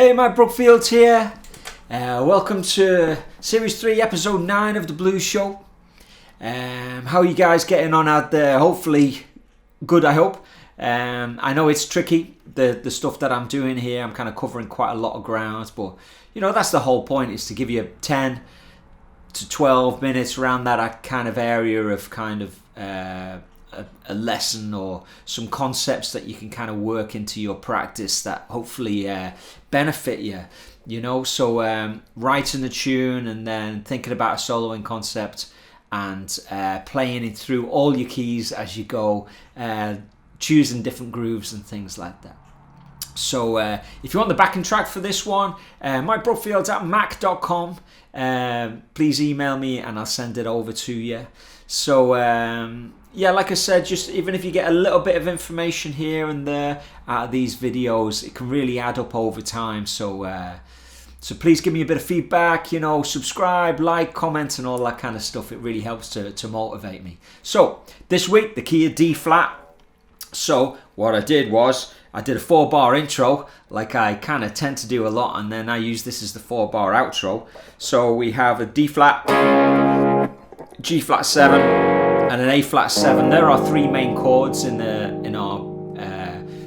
Hey, Mike Brookfield here. Welcome to Series 3, Episode 9 of The Blues Show. How are you guys getting on out there? Hopefully good, I hope. I know it's tricky, the stuff that I'm doing here. I'm kind of covering quite a lot of ground, but you know, that's the whole point, is to give you 10 to 12 minutes around that kind of area of kind of a lesson or some concepts that you can kind of work into your practice that hopefully benefit you, you know. So writing the tune and then thinking about a soloing concept and playing it through all your keys as you go, choosing different grooves and things like that. So if you want the backing track for this one, mikebrookfield@mac.com. Please email me and I'll send it over to you. So yeah, like I said, just even if you get a little bit of information here and there out of these videos, it can really add up over time. So so please give me a bit of feedback, you know, subscribe, like, comment and all that kind of stuff. It really helps to motivate me. So this week, the key of D flat. So what I did was I did a 4-bar intro, like I kind of tend to do a lot, and then I use this as the 4-bar outro. So we have a D flat, G flat 7, and an A flat 7. There are 3 main chords in our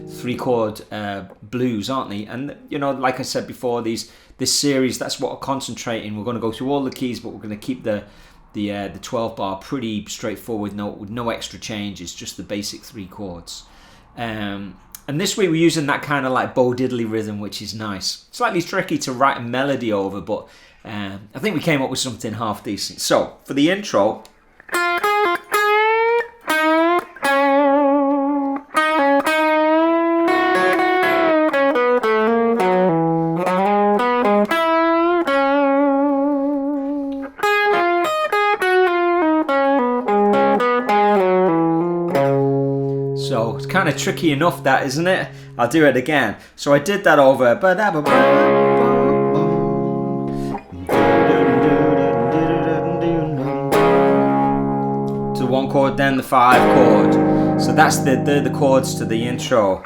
3-chord blues, aren't they? And you know, like I said before, this series, that's what we're concentrating. We're going to go through all the keys, but we're going to keep the 12-bar pretty straightforward, with no extra changes, just the basic 3 chords. And this week we're using that kind of like Bo Diddley rhythm, which is nice. Slightly tricky to write a melody over, but I think we came up with something half decent. So for the intro. So it's kind of tricky enough, that, isn't it? I'll do it again. So I did that over. To the 1 chord, then the 5 chord. So that's the chords to the intro.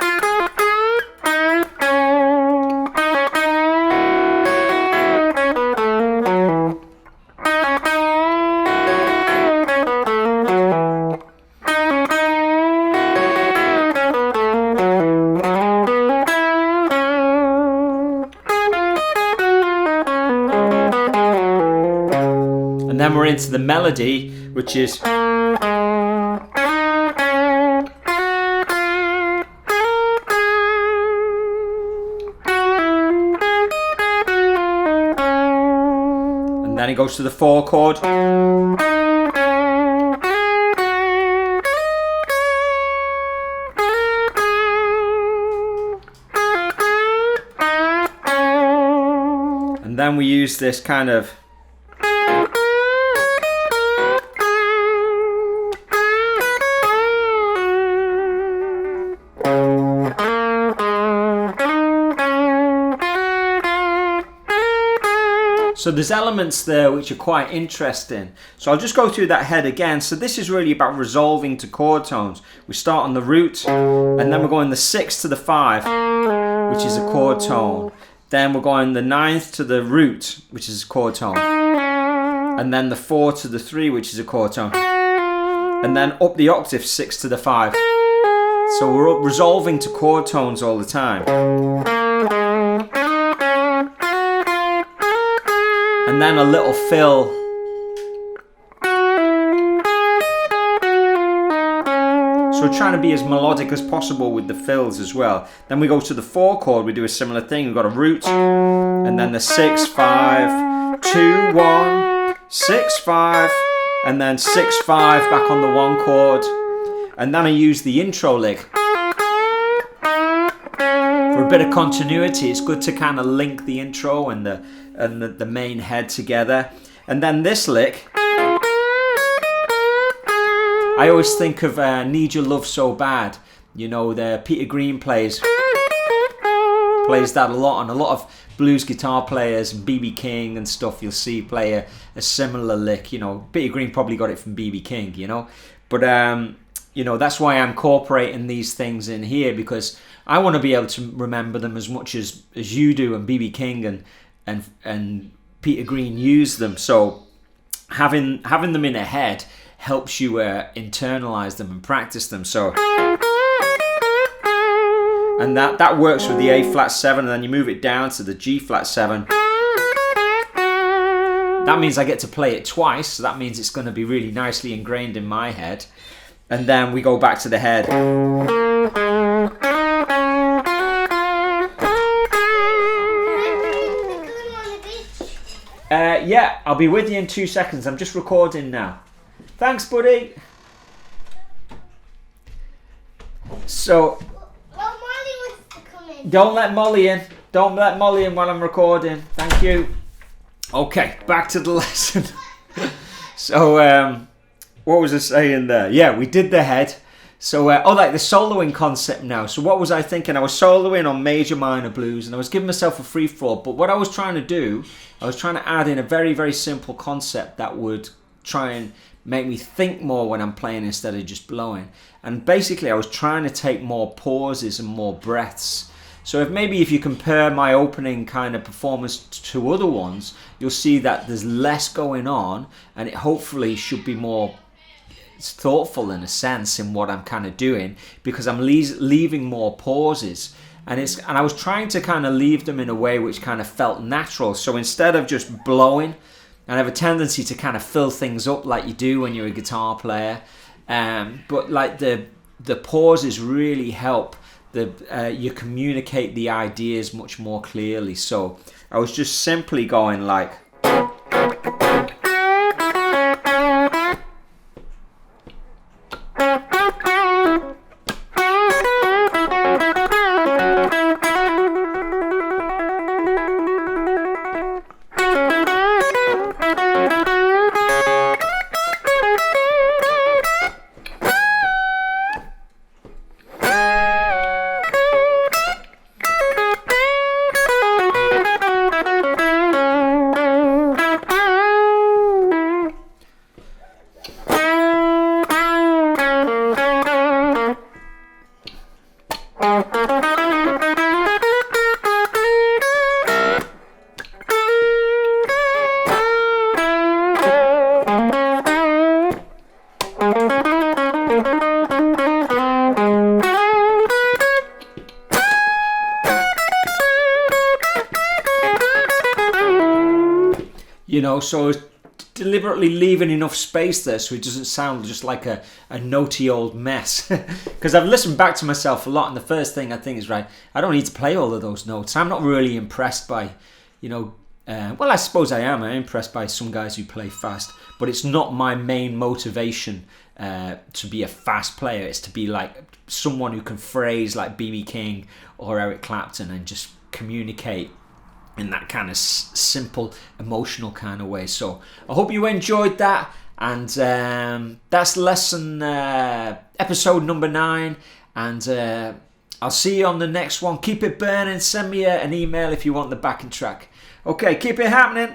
And then we're into the melody, which is... And then it goes to the 4 chord. And then we use this kind of... So there's elements there which are quite interesting. So I'll just go through that head again. So this is really about resolving to chord tones. We start on the root, and then we're going the 6 to the 5, which is a chord tone. Then we're going the 9th to the root, which is a chord tone. And then the 4 to the 3, which is a chord tone. And then up the octave, 6 to the 5. So we're resolving to chord tones all the time. And then a little fill. So we're trying to be as melodic as possible with the fills as well. Then we go to the 4 chord, we do a similar thing. We've got a root, and then the 6, 5, 2, 1, 6, 5, and then 6, 5 back on the 1 chord. And then I use the intro lick. For a bit of continuity, it's good to kind of link the intro and the main head together. And then this lick, I always think of Need Your Love So Bad. You know, the Peter Green plays that a lot, and a lot of blues guitar players and B.B. King and stuff you'll see play a similar lick. You know, Peter Green probably got it from B.B. King, you know. But you know, that's why I'm incorporating these things in here, because I want to be able to remember them as much as you do, and B.B. King and Peter Green use them. So having them in a head helps you internalize them and practice them. So, and that works with the A flat 7, and then you move it down to the G flat 7. That means I get to play it twice, so that means it's going to be really nicely ingrained in my head. And then we go back to the head. Yeah, I'll be with you in 2 seconds. I'm just recording now. Thanks, buddy. So, Well, Molly wants to come in. don't let Molly in. Don't let Molly in while I'm recording. Thank you. Okay, back to the lesson. So, what was I saying there? Yeah, we did the head. So, like the soloing concept now. So what was I thinking? I was soloing on major minor blues, and I was giving myself a free fall. But what I was trying to do, I was trying to add in a very, very simple concept that would try and make me think more when I'm playing instead of just blowing. And basically I was trying to take more pauses and more breaths. So if you compare my opening kind of performance to other ones, you'll see that there's less going on, and it hopefully should be more thoughtful in a sense in what I'm kind of doing, because I'm leaving more pauses, and I was trying to kind of leave them in a way which kind of felt natural. So instead of just blowing, and I have a tendency to kind of fill things up like you do when you're a guitar player, but like the pauses really help you communicate the ideas much more clearly. So I was just simply going like. You know, so I was deliberately leaving enough space there so it doesn't sound just like a notey old mess. Because I've listened back to myself a lot, and the first thing I think is, right, I don't need to play all of those notes. I'm not really impressed by, you know, well, I suppose I am. I'm impressed by some guys who play fast, but it's not my main motivation to be a fast player. It's to be like someone who can phrase like B.B. King or Eric Clapton and just communicate in that kind of simple, emotional kind of way. So I hope you enjoyed that, and that's episode number 9, and I'll see you on the next one. Keep it burning. Send me an email if you want the backing track. Okay, keep it happening.